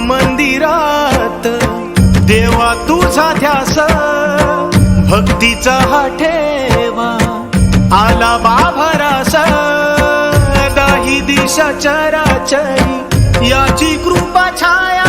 मंदिरात देवा तुझा ध्यास भक्तीचा हा ठेवा आला बाभरास दाही दिशा चराचरी याची कृपा छाया